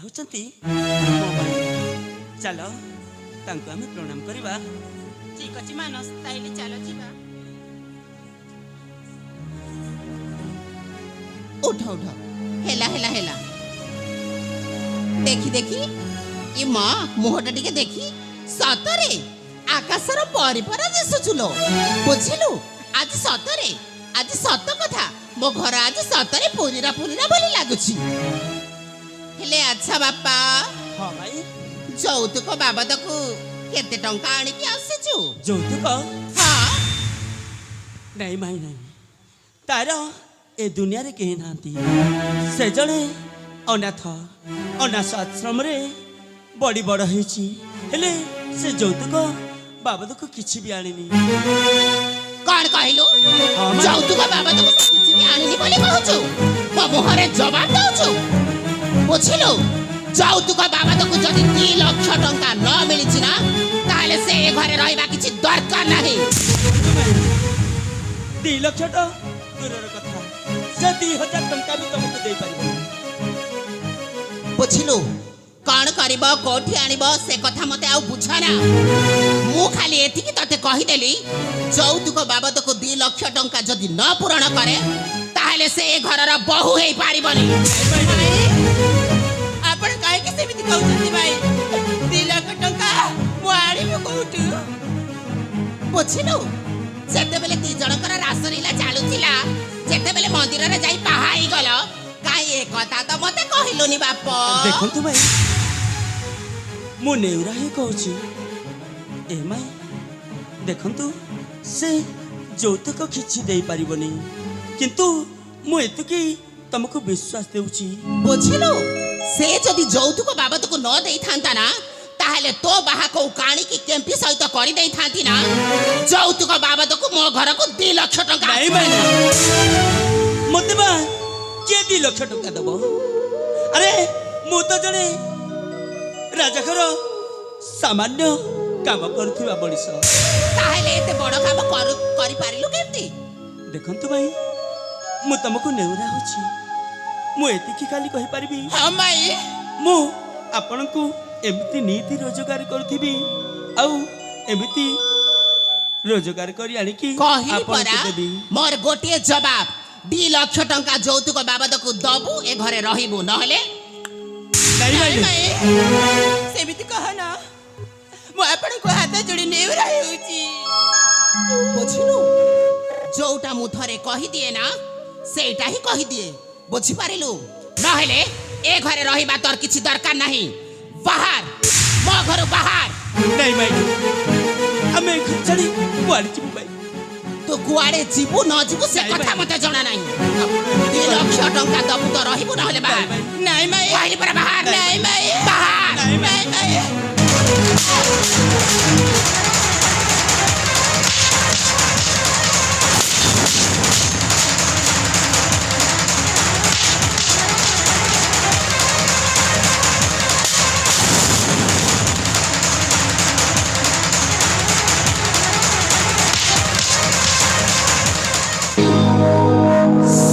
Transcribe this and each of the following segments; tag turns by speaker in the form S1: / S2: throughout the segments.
S1: होचंती चलो तांको आमे प्रणाम करिबा।
S2: ठीक अछि मानस ताइले चलो जीवा। उठ उठ हेला हेला हेला देखी देखी ये माँ मुहटा टिके देखी सतरे आकाशर परिपरा दिसुचुलो बुझिलु आज सतरे आज सत कथा मो घर आज सतरे पूरीरा पूरीरा बोली लागुची। हेले अच्छा बापा
S1: हां भाई
S2: যৌতুক বাবদକୁ କେତେ ଟଙ୍କା ଆଣିକି ଆସିଛୁ?
S1: ଯୌତୁକ?
S2: ହଁ
S1: ନାଇଁ ଭାଇ ନାଇଁ, ତାର ଏ ଦୁନିଆରେ କେହି ନାହାନ୍ତି। ସେ ଜଣେ ଅନାଥ ଆଶ୍ରମରେ ବଡ଼ି ବଡ଼ ହେଇଛି, ହେଲେ ସେ ଯୌତୁକ ବାବଦକୁ କିଛି ବି ଆଣିନି।
S2: କ'ଣ କହିଲୁ? ଯୌତୁକ ବାବଦକୁ କିଛି ବି ଆଣିନି ବୋଲି କହୁଛୁ? ମୋ ମୁହଁରେ ଜବାବ ଦେଉଛୁ? ବୁଝିଲୁ ଯୌତୁକ ବାବଦକୁ ଯଦି 2 ଲକ୍ଷ ଟଙ୍କା ନ ମିଳିଛି ନା ତାହେଲେ ସେ ଘରେ ରହିବା କିଛି ଦରକାର ନାହିଁ।
S1: 2 ଲକ୍ଷ ତ ଦୂରର କଥା, ସେ 2000 ଟଙ୍କା ବି ତମକୁ ଦେଇପାରିବ।
S2: ବୁଝିଲୁ କ'ଣ କରିବ କୋଉଠି ଆଣିବ ସେ କଥା ମତେ ଆଉ ବୁଝାନା। ମୁଁ ଖାଲି ଏତିକି ତତେ କହିଦେଲି ଯୌତୁକ ବାବଦକୁ 2 ଲକ୍ଷ ଟଙ୍କା ଯଦି ନ ପୂରଣ କରେ ତାହେଲେ ସେ ଘରର ବୋହୂ ହେଇପାରିବନି। ଆପଣ କାହିଁକି ସେମିତି କହୁଛନ୍ତି ଭାଇ? 2 ଲକ୍ଷ ଟଙ୍କା ମୁଁ ଆଣିବି କୋଉଠୁ? ବୁଝିଲୁ ଯେତେବେଳେ 2 ଜଣଙ୍କର ରାସଲୀଳା ଚାଲୁଥିଲା, ଯେତେବେଳେ ମନ୍ଦିରରେ ଯାଇ ବାହା ହେଇଗଲ, କାହିଁ ଏ କଥା ତ ମତେ କହିଲୁନି ବାପ?
S1: ଦେଖନ୍ତୁ ଭାଇ, ମୁଁ ନେଉରା ହିଁ କହୁଛି। ଏ ମାଇ ଦେଖନ୍ତୁ, ସେ ଯୌତୁକ କିଛି ଦେଇପାରିବନି, କିନ୍ତୁ ମୁଁ ଏତିକି ତମକୁ ବିଶ୍ୱାସ ଦେଉଛି।
S2: ବୁଝିଲୁ ସେ ଯଦି ଯୌତୁକ ବାବଦକୁ ନ ଦେଇଥାନ୍ତା ନା ତାହେଲେ ତୋ ବାହା କୋଉ କାଣିକି କେମ୍ପି ସହିତ କରିଦେଇଥାନ୍ତି ନା। ଯୌତୁକ ବାବଦକୁ ମୋ ଘରକୁ 2 ଲକ୍ଷ ଟଙ୍କା।
S1: ନାଇଁ ଭାଇ ମତେ ବା କିଏ 2 ଲକ୍ଷ ଟଙ୍କା ଦବ? ଆରେ ମୁଁ ତ ଜଣେ ରାଜାଘର ସାମାନ୍ୟ କାମ କରୁଥିବା ମଣିଷ।
S2: ତାହେଲେ ଏତେ ବଡ଼ କାମ କରିପାରିଲୁ କେମିତି?
S1: ଦେଖନ୍ତୁ ଭାଇ, ମୁଁ ତମକୁ ନେଉରା ହେଉଛି, ମୁଁ ଏତିକି ଖାଲି କହିପାରିବି।
S2: ହଁ ମାଇ,
S1: ମୁଁ ଆପଣଙ୍କୁ ଏମିତି ନୀତି ରୋଜଗାର କରୁଥିବି, ଆଉ ଏମିତି ରୋଜଗାର କରି ଆଣିକି ଆପଣଙ୍କୁ ଦେବି।
S2: ମୋର ଗୋଟିଏ ଜବାବ, 2 ଲକ୍ଷ ଟଙ୍କା ଯୌତୁକ ବାବଦକୁ ଦବୁ, ଏ ଘରେ ରହିବୁ, ନହେଲେ ସେମିତି କହନା। ମୁଁ ଆପଣଙ୍କୁ ହାତ ଯୋଡ଼ି ନେଉରା ହେଉଛି। ବୁଝିଲୁ ଯୋଉଟା ମୁଁ ଥରେ କହିଦିଏ ନା ସେଇଟା ହିଁ କହିଦିଏ, ବୁଝିପାରିଲୁ? ନହେଲେ ଏ ଘରେ ରହିବା ତୋର କିଛି ଦରକାର ନାହିଁ। ବାହାର, ମୋ ଘରୁ ବାହାର।
S1: ନାଇଁ ଭାଇ, ଆମେ ଘର ଛାଡ଼ି କୁଆଡ଼େ ଯିବୁ ଭାଇ?
S2: ତୁ କୁଆଡ଼େ ଯିବୁ ନ ଯିବୁ ସେ କଥା ମତେ ଜଣା ନାହିଁ। 2 ଲକ୍ଷ ଟଙ୍କା ଦବୁ ତ ରହିବୁ, ନହେଲେ ବାହାର। ନାଇଁ ମାଇ କହିଲି ପରା ବାହାର। ନାଇଁ ମାଇ ବାହାର। ନାଇଁ ମାଇ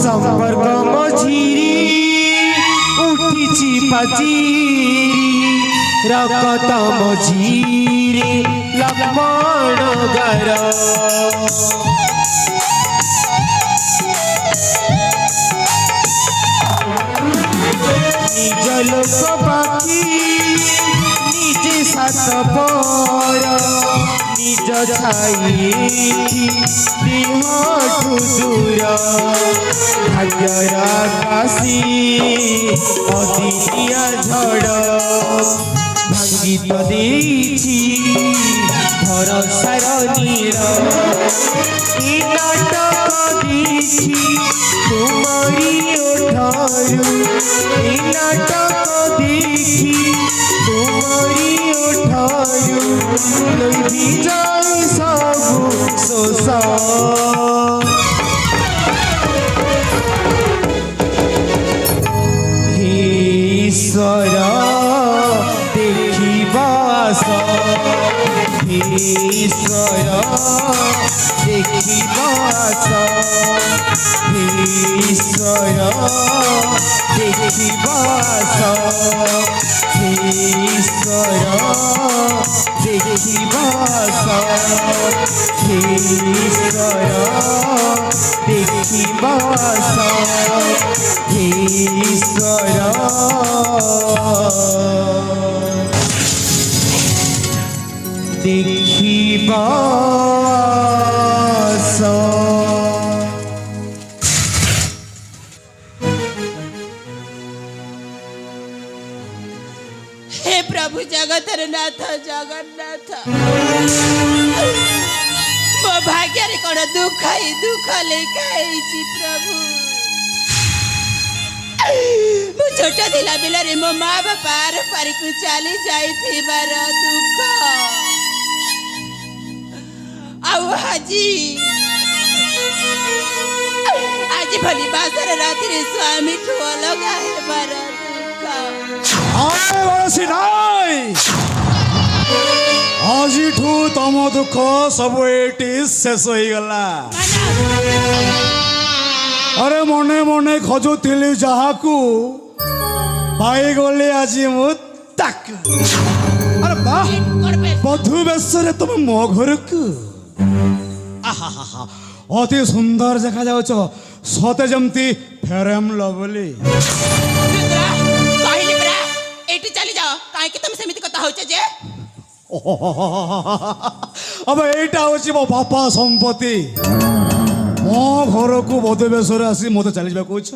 S3: संपर्क मझिरी उठिछि पाचिरी, रगत मझिरी लक्ष्मण गार। निज लोक पाखी निजे सात पर, निज छाई देहठु दूर। भाग्यर आकाशी अदितिया झड़ भांगी तो देछि भरसार नीर। ई नाटक देखी तुमरी ओठरू, ई नाटक देखी तुमरी ओठरू लैभी जाई सबु शोष। ईश्वर देखिबास, ईश्वर देखिबास। ଦେଖିବ ଆସ ହେ ଈଶ୍ୱର ଦେଖିବ ଆସ ହେ ଈଶ୍ୱର ଦେଖିବ ଆସ ହେ ଈଶ୍ୱର ଦେଖିବ ଆସ ହେ ଈଶ୍ୱର ଦେଖିବ ଆସ
S2: हे प्रभु जगतर नाथ जगन्नाथ मो भाग्य कौन दुख ही दुख लिखाई प्रभु मु छोट थिला बेलारे मो माँ बापा पारिक चली जाइथिबार दुख आउ हाजी आज भली बासर रात्रि स्वामी ठू अलग हेबार दुख
S4: आए बरसी नाई आजिठू तम दुख सब एटी शेष हो गला अरे मने मने खोजुली जहाकू पाई गली आज मु ताक अरे वाह बधु बेशरे तुम मो घर को अति सुंदर देखा जाउछ सते जमती फेरम लवली
S2: कहली परा एठी चली जाओ काहे कि तुम सेमिति कथा होछ जे
S4: अब एटा होची मो बापा संपत्ति मो घर को बधु बेशरे आसी मत चली जा कहछ